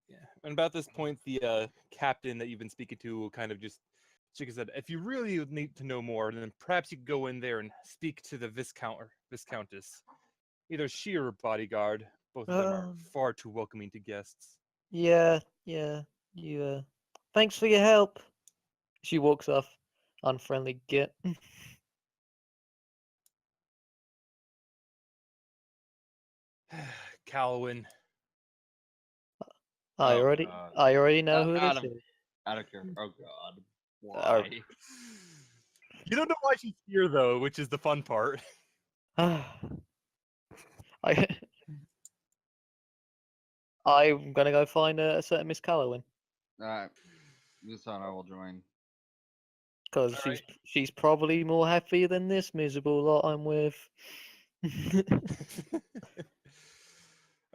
Yeah. And about this point, the captain that you've been speaking to will kind of just shake his head. If you really need to know more, then perhaps you could go in there and speak to the viscount or viscountess. Either she or her bodyguard. Both of them are Um, far too welcoming to guests. yeah, yeah. You, thanks for your help. She walks off. Unfriendly git. Calwyn. I Oh already, god. I already know who Out this of is. care. Oh god. Uh, Why? You don't know why she's here though, which is the fun part. I, I'm gonna go find a certain Miss Callowin Yasana will join. because All right. she's probably more happy than this miserable lot I'm with.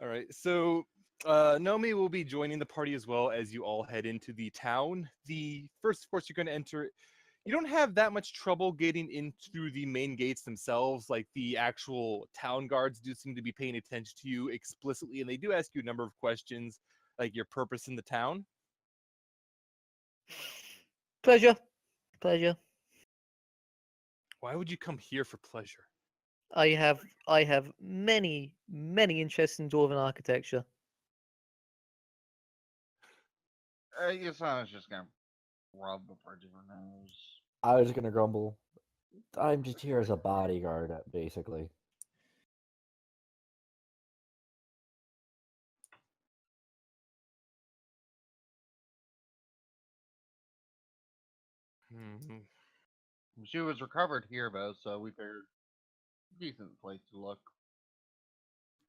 All right. So Nomi will be joining the party as well as you all head into the town. The first, of course, you're going to enter. You don't have that much trouble getting into the main gates themselves. Like the actual town guards do seem to be paying attention to you explicitly, and they do ask you a number of questions, like your purpose in the town. Pleasure, pleasure. Why would you come here for pleasure? I have many interests in dwarven architecture. Yasana's just gonna rub the bridge of her nose. I was gonna grumble. I'm just here as a bodyguard, basically. Hmm. She was recovered here though, so we figured decent place to look.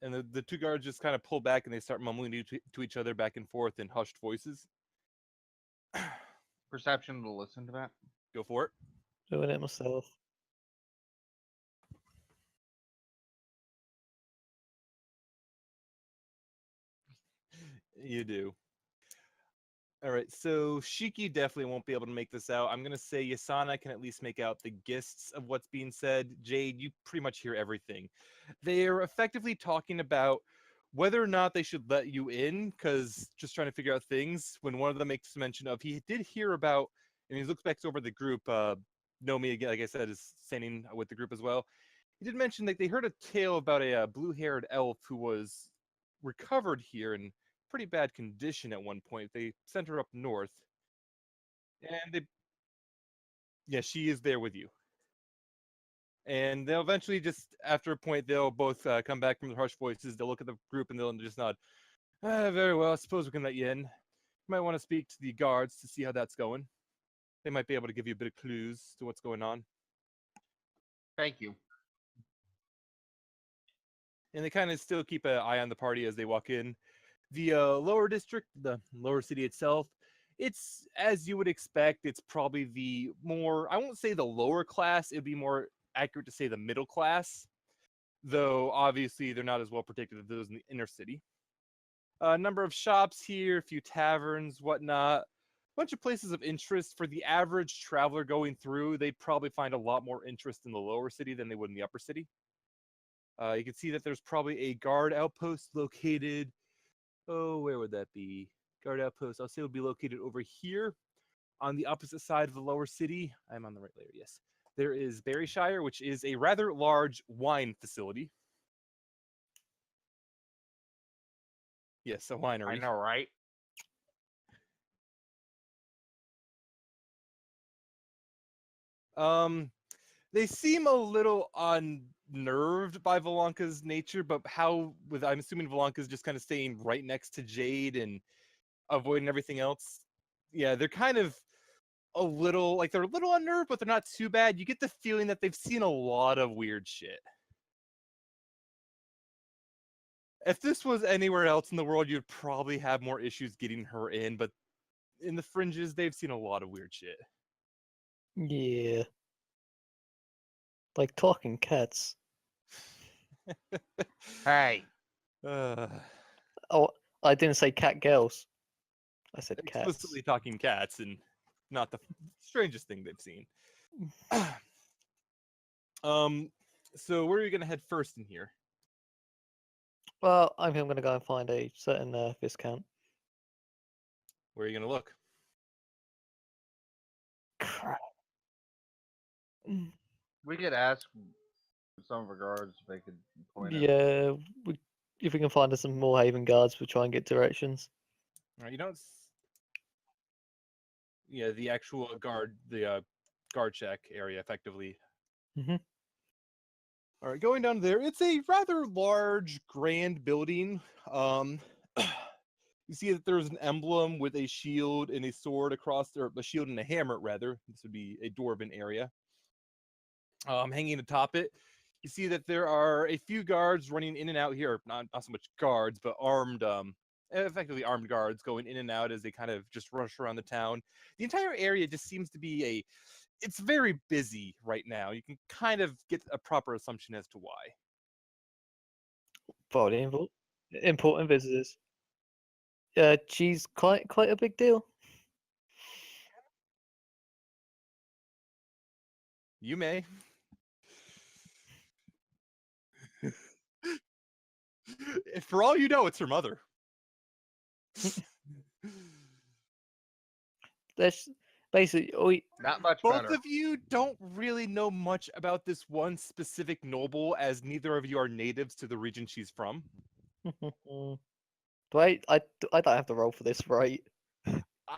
And the two guards just kind of pull back and they start mumbling to each other back and forth in hushed voices. Perception to listen to that. Go for it. Doing it myself. You do. All right, so Shiki definitely won't be able to make this out. I'm gonna say Yasana can at least make out the gists of what's being said. Jade, you pretty much hear everything. They're effectively talking about whether or not they should let you in, because just trying to figure out things. When one of them makes mention of he did hear about, and he looks back over the group. Nomi again, like I said, is standing with the group as well. He did mention that they heard a tale about a blue-haired elf who was recovered here in pretty bad condition at one point. They sent her up north, and they, yeah, she is there with you. And they'll eventually just after a point they'll both come back from the harsh voices. They'll look at the group and they'll just nod. Very well. I suppose we can let you in. You might want to speak to the guards to see how that's going. They might be able to give you a bit of clues to what's going on. Thank you. And they kind of still keep an eye on the party as they walk in. The lower district, the lower city itself, it's as you would expect. It's probably the more, I won't say the lower class, it'd be more accurate to say the middle class, though obviously they're not as well protected as those in the inner city. A number of shops here, a few taverns, whatnot. A bunch of places of interest for the average traveler going through. They'd probably find a lot more interest in the lower city than they would in the upper city. You can see that there's probably a guard outpost located. Oh, where would that be? Guard outpost. I'll say it would be located over here on the opposite side of the lower city. I'm on the right layer, yes. There is Berryshire, which is a rather large wine facility. Yes, a I winery. know, right? Um, they seem a little unnerved by Volanka's nature, but how, with I'm assuming Volanka's just kind of staying right next to Jade and avoiding everything else. Yeah, they're kind of a little, like they're a little unnerved, but they're not too bad. You get the feeling that they've seen a lot of weird shit. If this was anywhere else in the world, you'd probably have more issues getting her in, but in the fringes, they've seen a lot of weird shit. Yeah. Like talking cats. Hey. uh, Oh, I didn't say cat girls. I said cats. explicitly talking cats, and not the strangest thing they've seen. So where are you gonna head first in here? Well, I'm gonna go and find a certain viscount. Where are you gonna look? Crap. Mm, We could ask some of our guards if they could point us. Yeah, if we can find us some more Haven guards, we'll try and get directions. All right, you don't. Yeah, the actual guard, the guard check area, effectively. Mhm. All right, going down there, it's a rather large, grand building. You see that there's an emblem with a shield and a sword across there, a shield and a hammer, rather. This would be a dwarven area. Hanging atop it, you see that there are a few guards running in and out here. Not so much guards, but armed, effectively armed guards going in and out as they kind of just rush around the town. The entire area just seems to be it's very busy right now. You can kind of get a proper assumption as to why. Probably important visitors. She's quite a big deal. You may. For all you know, it's her mother. That's basically Not much Both better. of you don't really know much about this one specific noble, as neither of you are natives to the region she's from. Do I don't have to roll for this, right?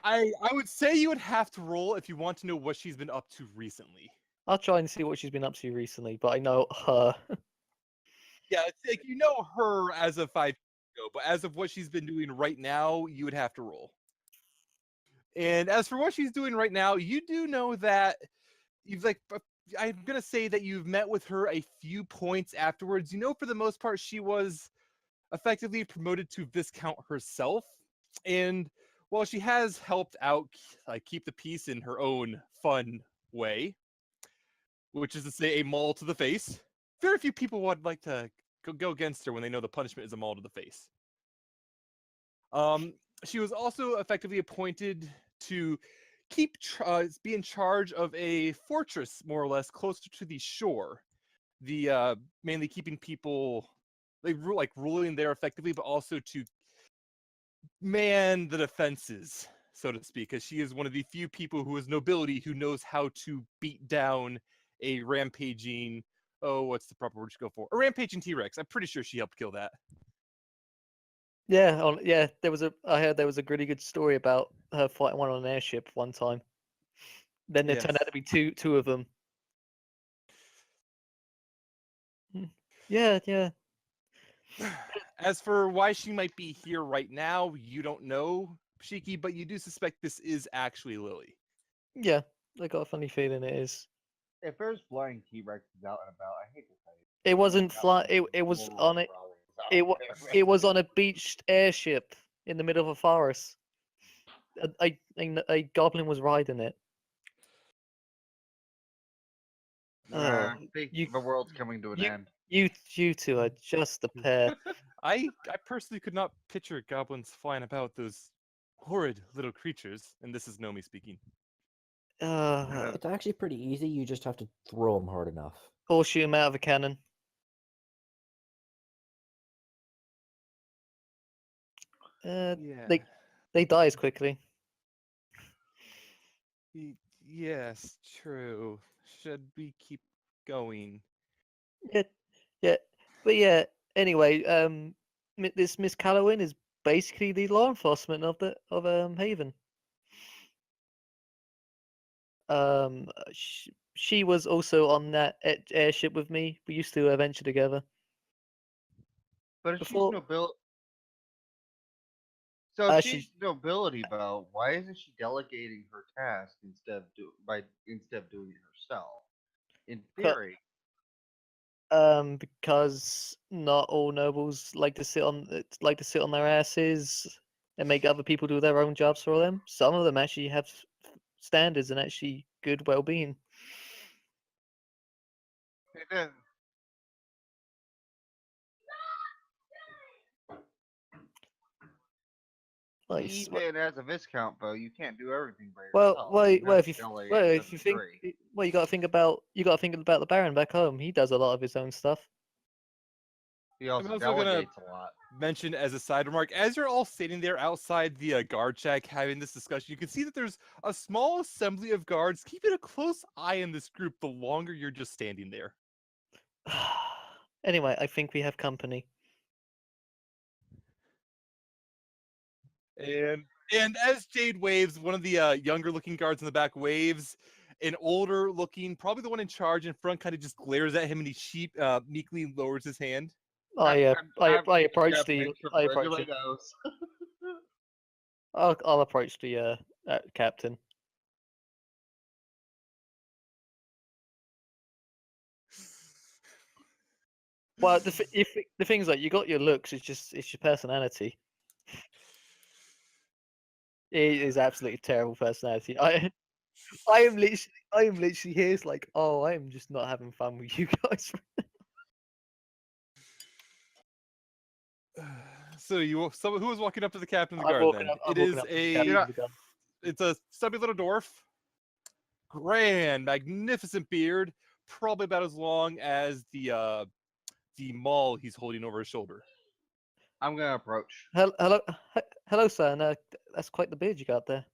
I would say you would have to roll if you want to know what she's been up to recently. I'll try and see what she's been up to recently, but I know her. Yeah, it's like you know her as of 5 years ago, but as of what she's been doing right now, you would have to roll. And as for what she's doing right now, you do know that you've I'm gonna say that you've met with her a few points afterwards. You know, for the most part, she was effectively promoted to Viscount herself, and while she has helped out keep the peace in her own fun way, which is to say a maul to the face, very few people would like to go against her when they know the punishment is a maul to the face. She was also effectively appointed to be in charge of a fortress, more or less, closer to the shore. The mainly keeping people ruling there effectively, but also to man the defenses, so to speak, because she is one of the few people who is nobility who knows how to beat down a rampaging. Oh, what's the proper word to go for? A rampaging T-Rex. I'm pretty sure she helped kill that. Yeah, yeah. I heard there was a really good story about her fighting one on an airship one time. Then there turned out to be two of them. Yeah, yeah. As for why she might be here right now, you don't know, Shiki, but you do suspect this is actually Lily. Yeah, I got a funny feeling it is. If there's flying T-Rexes out and about, I hate to say It wasn't that fly. would be It was total on it. problems It out was there. it was on a beached airship in the middle of a forest. A goblin was riding it. Nah, Oh, think you the world's coming to an you end. you two are just a pair. I personally could not picture goblins flying about, those horrid little creatures, and this is Nomi speaking. It's actually pretty easy. You just have to throw them hard enough. Or shoot him out of a cannon. Yeah. They die as quickly. Yes, true. Should we keep going? Yeah. But yeah. Anyway, this Miss Callowin is basically the law enforcement of Haven. She was also on that airship with me. We used to adventure together. But if Before- she's nobility, so if she- she's nobility, though, why isn't she delegating her task instead of doing it herself? In theory, because not all nobles like to sit on their asses and make other people do their own jobs for them. Some of them actually have standards and actually good well-being. it is. Like, s- Even as a viscount, though, you can't do everything by well, yourself. well, You well, have if to you delegate well, to if you a think, degree. well, you got to think about the Baron back home. He does a lot of his own stuff. He I'm also also gonna delegates a lot. mention as a side remark, as you're all sitting there outside the guard shack having this discussion, you can see that there's a small assembly of guards keeping a close eye on this group the longer you're just standing there. Anyway, I think we have company. And as Jade waves, one of the younger looking guards in the back waves. An older looking, probably the one in charge in front, kind of just glares at him, and he meekly lowers his hand. I approach Yeah, the thanks for I approach really it. knows. I'll approach the captain. Well, the thing's like you got your looks. It's your personality. It is absolutely terrible personality. I am literally here. It's like, oh, I am just not having fun with you guys. So who was walking up to the captain of the I'm guard walking then? up. I'm It walking is up to the captain of the guard. it's a stubby little dwarf, grand, magnificent beard, probably about as long as the maul he's holding over his shoulder. I'm gonna approach. Hello, sir. No, that's quite the beard you got there.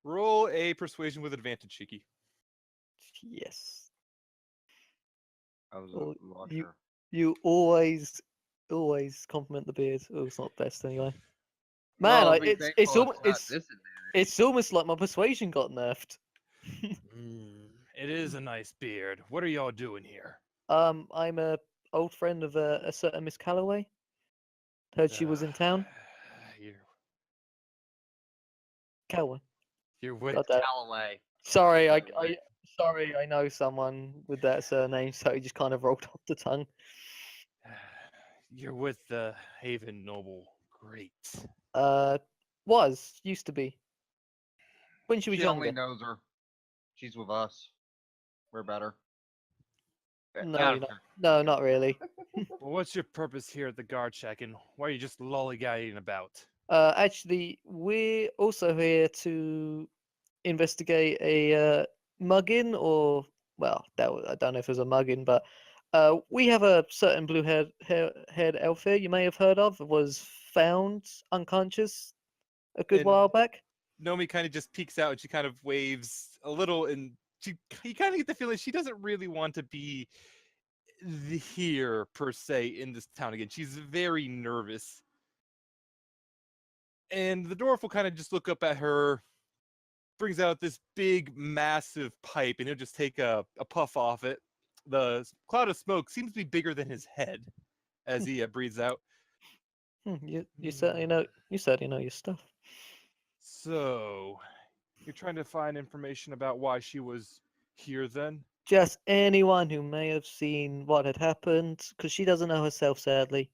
Roll a persuasion with advantage, Shiki. Yes. I was Oh, a watcher. You always compliment the beard. Oh, it's not best anyway. Man, Well, be thankful it's not disadvantage. it's almost like my persuasion got nerfed. It is a nice beard. What are y'all doing here? I'm a old friend of a certain Miss Calloway. Heard she was in town. Calloway. You're with God damn. Callaway. Sorry, Callaway. I know someone with that surname, so it just kind of rolled off the tongue. You're with the Haven Noble. Great. Used to be. When she was She younger. only knows her. She's with us. We're better. No, Yeah, you're not. No, not really. Well, what's your purpose here at the guard shack, and why are you just lollygagging about? Actually, we're also here to investigate a mugging, or well, I don't know if it was a mugging, but we have a certain blue-haired elf here you may have heard of. Was found unconscious a good And- while back. Nomi kind of just peeks out and she kind of waves a little, and you kind of get the feeling she doesn't really want to be here per se in this town again. She's very nervous. And the dwarf will kind of just look up at her, brings out this big, massive pipe, and he'll just take a puff off it. The cloud of smoke seems to be bigger than his head as he breathes out. You certainly know your stuff. So, you're trying to find information about why she was here then? Just anyone who may have seen what had happened, because she doesn't know herself, sadly.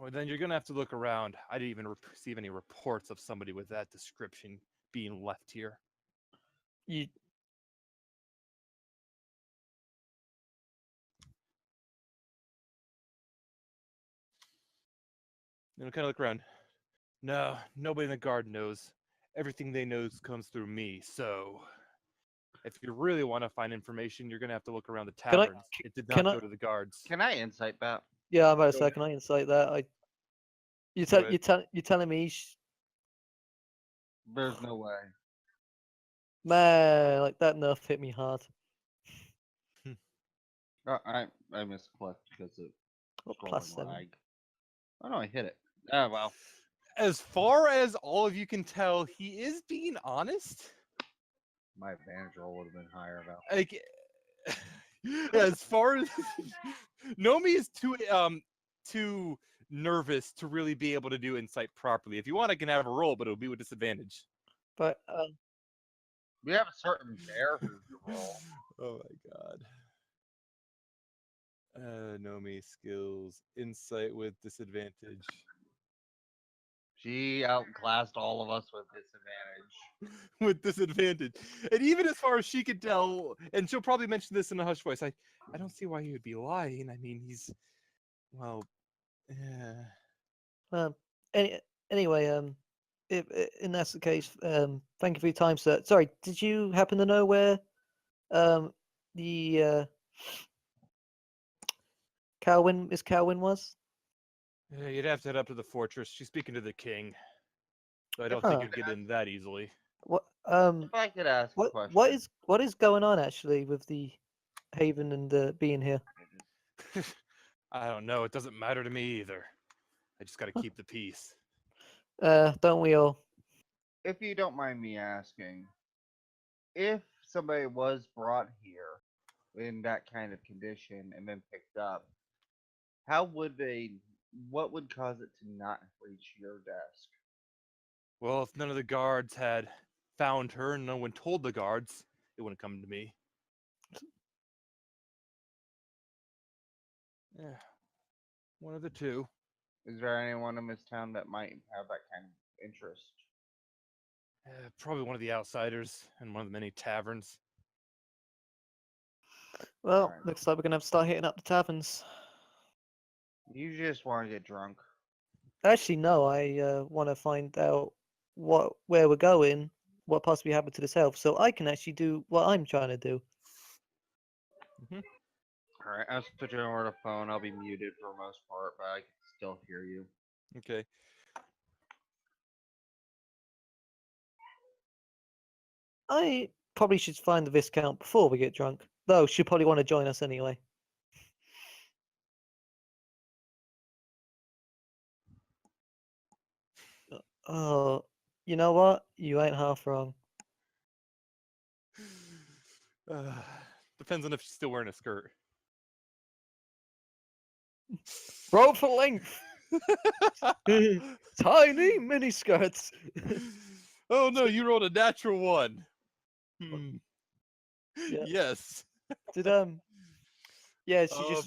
Well, then you're going to have to look around. I didn't even receive any reports of somebody with that description being left here. You And kind of look around. No, nobody in the guard knows. Everything they know comes through me. So, if you really want to find information, you're going to have to look around the Can I- taverns. It did can not I- go to the guards. Can I insight that? Yeah, I'm about to Go say, ahead. can I insight that? Go You're telling me, There's no way. man, like that nerf hit me hard. I misclicked because of What scrolling plus 7? lag. Oh no, I hit it. Oh well. As far as all of you can tell, he is being honest. My advantage roll would have been higher though. Like, as far as Nomi is too nervous to really be able to do insight properly. If you want, I can have a roll, but it'll be with disadvantage. But We have a certain bear who's the roll. Oh my god. Nomi skills insight with disadvantage. She outclassed all of us with disadvantage. With disadvantage. And even as far as she could tell, and she'll probably mention this in a hush voice, I don't see why he would be lying. I mean, he's, well, anyway, if that's the case, thank you for your time, sir. Sorry, did you happen to know where the Calwyn was? Yeah, you'd have to head up to the fortress. She's speaking to the king. So I don't Huh. think you'd get in that easily. What If I could ask a question. what is going on actually with the Haven and being here? I don't know. It doesn't matter to me either. I just got to keep the peace. Don't we all? If you don't mind me asking, if somebody was brought here in that kind of condition and then picked up, what would cause it to not reach your desk? Well, if none of the guards had found her and no one told the guards, it wouldn't come to me. Yeah, one of the two. Is there anyone in this town that might have that kind of interest? Probably one of the outsiders in one of the many taverns. Well, Alright. looks like we're gonna have to start hitting up the taverns. You just want to get drunk. Actually, no. I want to find out where we're going, what possibly happened to this elf, so I can actually do what I'm trying to do. Alright, I'm switching over to phone. I'll be muted for the most part, but I can still hear you. Okay. I probably should find the Viscount before we get drunk, though she'll probably want to join us anyway. Oh, you know what? You ain't half wrong. Depends on if she's still wearing a skirt. Roll for length. Tiny mini skirts. Oh no, you rolled a natural one. Hmm. Yeah. Yes. Did Yeah, Um,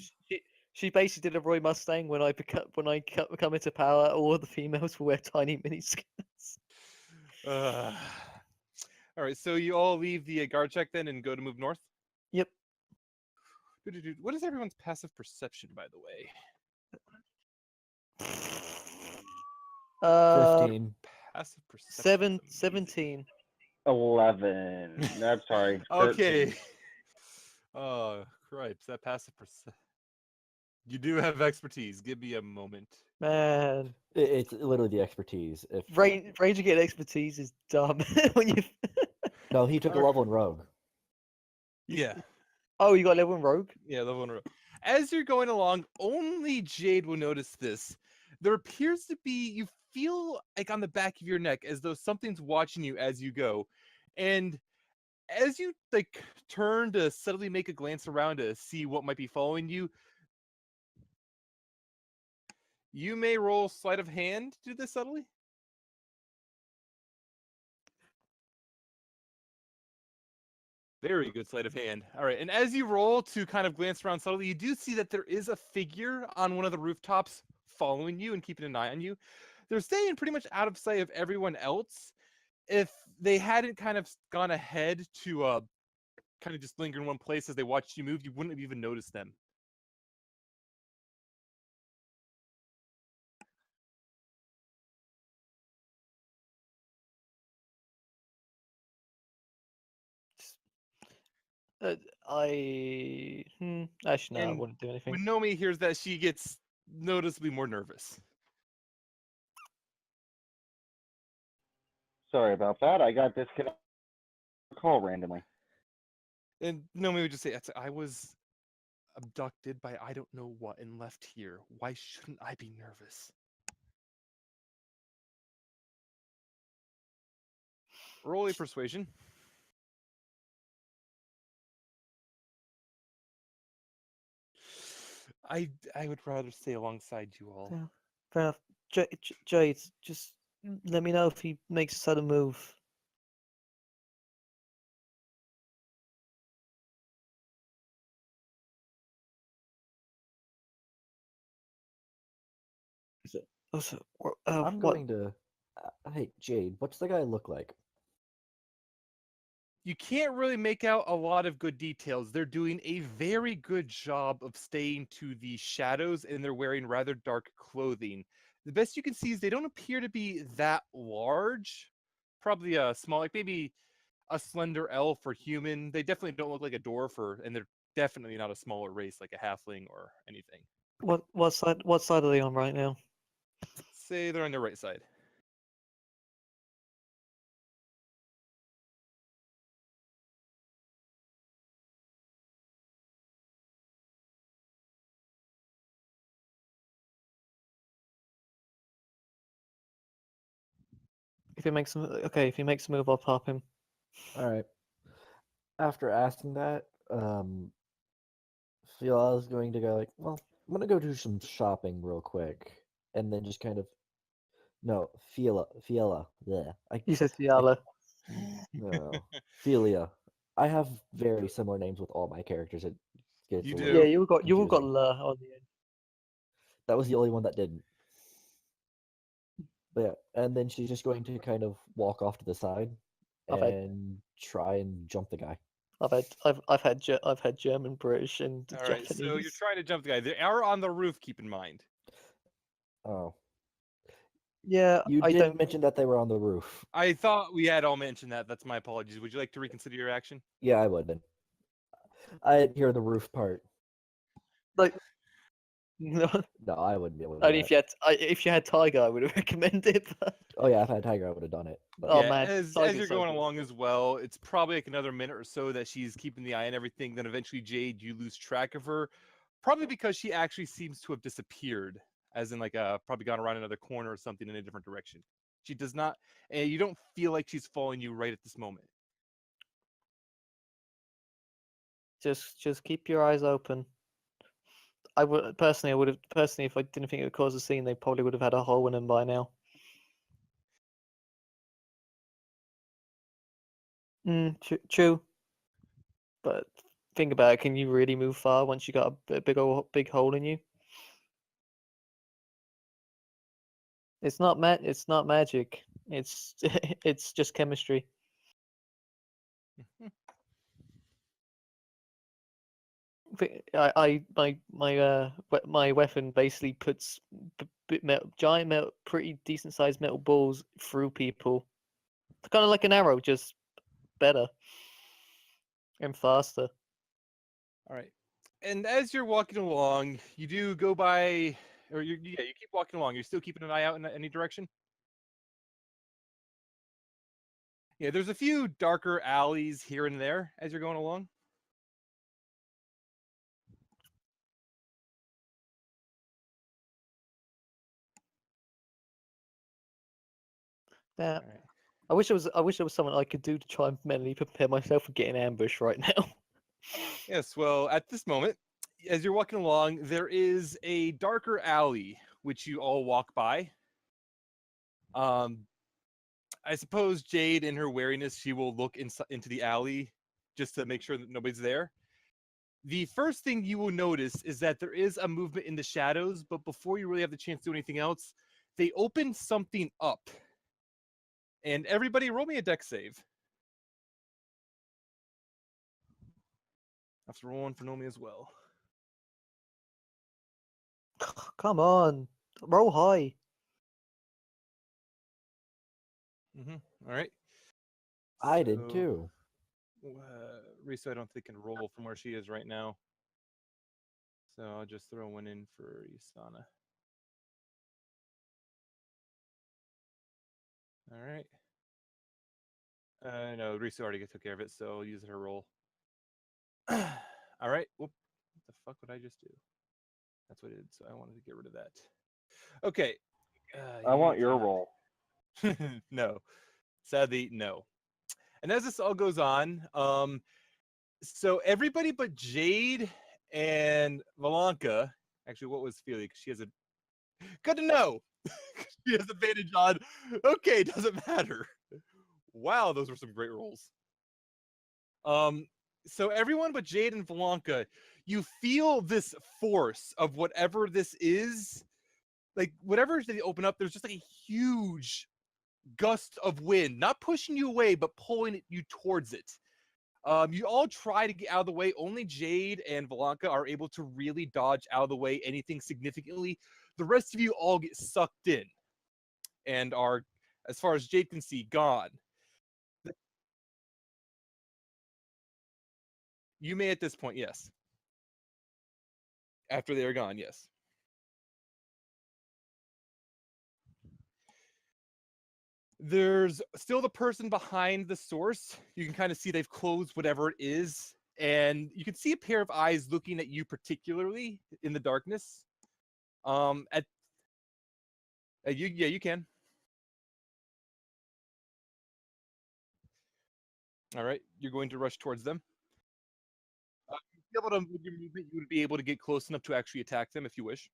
she basically did a Roy Mustang when I come into power. All the females will wear tiny mini skirts. all right, so you all leave the guard check then and go to move north? Yep. What is everyone's passive perception, by the way? 15. Passive perception. 17. 11. I'm sorry. Okay. Oh, cripes. That passive perception. You do have expertise. Give me a moment. Man, It's literally the expertise. If Ranger getting expertise is dumb. When you No, he took a level in Rogue. Yeah. Oh, you got level in Rogue? Yeah, level one. As you're going along, only Jade will notice this. There appears to be, you feel like on the back of your neck as though something's watching you as you go. And as you like turn to subtly make a glance around to see what might be following you, you may roll sleight of hand to do this subtly. Very good sleight of hand. All right, and as you roll to kind of glance around subtly, you do see that there is a figure on one of the rooftops following you and keeping an eye on you. They're staying pretty much out of sight of everyone else. If they hadn't kind of gone ahead to kind of just linger in one place as they watched you move, you wouldn't have even noticed them. Actually, no, I And wouldn't do anything. When Nomi hears that, she gets noticeably more nervous. Sorry about that. I got disconnected call randomly. And Nomi would just say, I was abducted by I don't know what and left here. Why shouldn't I be nervous? Roll a persuasion. I would rather stay alongside you all. Yeah, fair enough. Jade, just let me know if he makes a sudden move. Also, I'm what? going to. Hey, Jade, what's the guy look like? You can't really make out a lot of good details. They're doing a very good job of staying to the shadows, and they're wearing rather dark clothing. The best you can see is they don't appear to be that large. Probably a small, like maybe a slender elf or human. They definitely don't look like a dwarf, and they're definitely not a smaller race like a halfling or anything. What side are they on right now? Say they're on your right side. If he makes a move, I'll pop him. All right. After asking that, Fiala's going to go like, well, I'm gonna go do some shopping real quick, and then just kind of, no, Fiala, yeah, You said Fiala. no, Philia. I have very similar names with all my characters. It gets You a do. Yeah, little you all got confusing. La on the end. That was the only one that didn't. But yeah, and then she's just going to kind of walk off to the side I've had and try and jump the guy. I've had German, British, and All right, Japanese. so you're trying to jump the guy. They are on the roof, keep in mind. Oh, Yeah, you I did don't. mention that they were on the roof. I thought we had all mentioned that. That's my apologies. Would you like to reconsider your action? Yeah, I would then. I didn't hear the roof part. Like, no, No, I wouldn't be able to do only that. if you had Tiger, I would have recommended. But Oh yeah, if I had Tiger, I would have done it. But oh Yeah, man, as Tiger's you're so going good. along as well, it's probably like another minute or so that she's keeping the eye on everything. Then eventually, Jade, you lose track of her, probably because she actually seems to have disappeared, as in like probably gone around another corner or something in a different direction. She does not, and you don't feel like she's following you right at this moment. Just keep your eyes open. I would have personally, if I didn't think it would cause a scene, they probably would have had a hole in them by now. True. But think about it. Can you really move far once you got a big hole in you? It's not magic. It's it's just chemistry. My weapon basically puts giant metal, pretty decent sized metal balls through people. It's kind of like an arrow, just better and faster. All right. And as you're walking along, you do go by, or you keep walking along. You're still keeping an eye out in any direction. Yeah, there's a few darker alleys here and there as you're going along. Yeah. All right. I wish there was something I could do to try and mentally prepare myself for getting ambushed right now. Yes, well, at this moment, as you're walking along, there is a darker alley which you all walk by. I suppose Jade, in her wariness, she will look into the alley just to make sure that nobody's there. The first thing you will notice is that there is a movement in the shadows, but before you really have the chance to do anything else, they open something up. And everybody, roll me a dex save. I have to roll one for Nomi as well. Come on, roll high. All right. I did too. Risa, I don't think can roll from where she is right now. So I'll just throw one in for Yasana. All right. No, Risa already took care of it, so I'll use her roll. All right. Whoop. What the fuck would I just do? That's what it did, so I wanted to get rid of that. Okay. I want your roll. No. Sadly, no. And as this all goes on, so everybody but Jade and Valanka, actually, what was Feely? Because she has a good to know. She has advantage on. Okay, doesn't matter. Wow, those were some great rolls. So everyone but Jade and Valanka, you feel this force of whatever this is. Like whatever they open up, there's just like a huge gust of wind, not pushing you away, but pulling you towards it. You all try to get out of the way. Only Jade and Valanka are able to really dodge out of the way anything significantly. The rest of you all get sucked in and are, as far as Jade can see, gone. You may at this point, yes. After they are gone, yes. There's still the person behind the source. You can kind of see they've closed whatever it is, and you can see a pair of eyes looking at you particularly in the darkness. You can. All right, you're going to rush towards them. With your movement, you would be able to get close enough to actually attack them if you wish.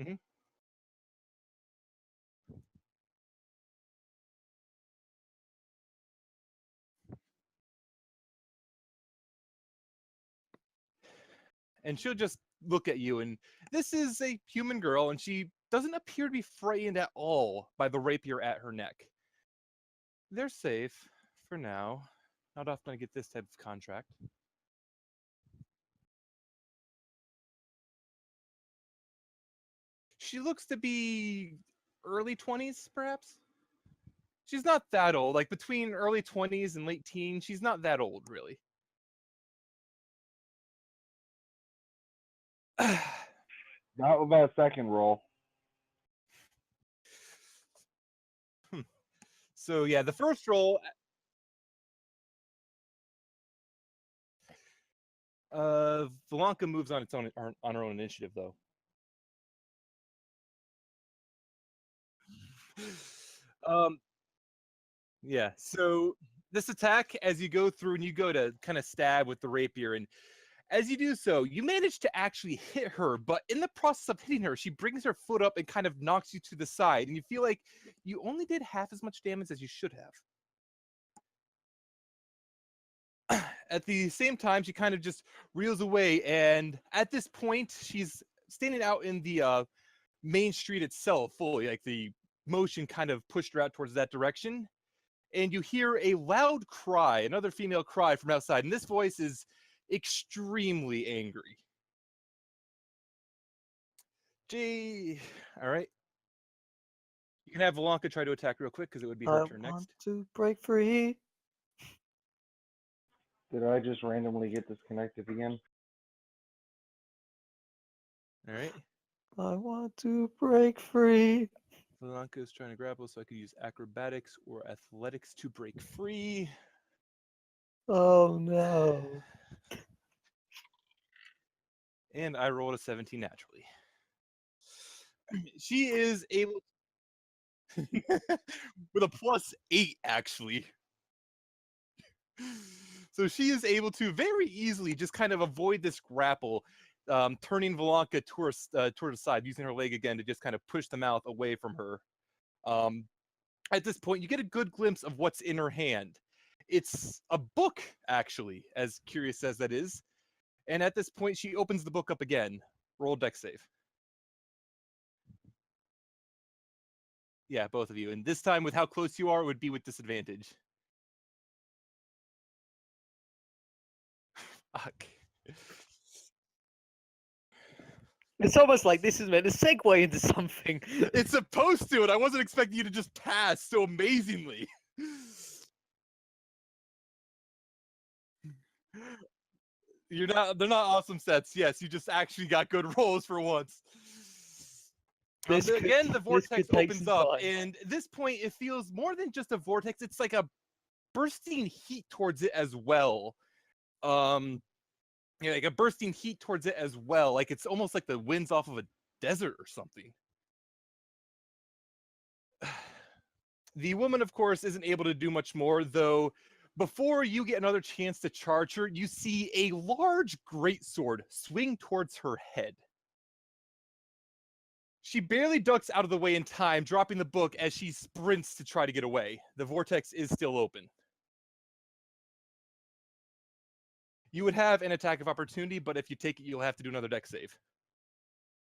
Mm-hmm. And she'll just look at you, and this is a human girl, and she doesn't appear to be frightened at all by the rapier at her neck. They're safe for now. Not often I get this type of contract. She looks to be early 20s, perhaps. She's not that old, like between early 20s and late teens. She's not that old, really. Not with that second roll. So yeah, the first roll. Valanka moves on her own initiative, though. Yeah. So this attack, as you go through and you go to kind of stab with the rapier, and as you do so, you manage to actually hit her, but in the process of hitting her, she brings her foot up and kind of knocks you to the side, and you feel like you only did half as much damage as you should have. At the same time, she kind of just reels away, and at this point, she's standing out in the main street itself, fully, like the motion kind of pushed her out towards that direction, and you hear a loud cry, another female cry from outside, and this voice is extremely angry. All right. You can have Valanka try to attack real quick because it would be her turn I want next. to break free. Did I just randomly get disconnected again? All right. I want to break free. Valanka is trying to grapple, so I could use acrobatics or athletics to break free. Oh no. And I rolled a 17 naturally. She is able with a +8, actually. So she is able to very easily just kind of avoid this grapple, turning Valanka toward the side, using her leg again to just kind of push the mouth away from her. At this point, you get a good glimpse of what's in her hand. It's a book, actually, as curious as that is. And at this point, she opens the book up again. Roll dex save. Yeah, both of you. And this time, with how close you are, it would be with disadvantage. Fuck. It's almost like this is meant to segue into something. It's supposed to, and I wasn't expecting you to just pass so amazingly. They're not awesome sets. Yes, you just actually got good rolls for once. Again, the vortex opens up, and at this point, it feels more than just a vortex. It's like a bursting heat towards it as well. Yeah, like a bursting heat towards it as well. Like it's almost like the winds off of a desert or something. The woman, of course, isn't able to do much more, though. Before you get another chance to charge her, you see a large greatsword swing towards her head. She barely ducks out of the way in time, dropping the book as she sprints to try to get away. The vortex is still open. You would have an attack of opportunity, but if you take it, you'll have to do another dex save.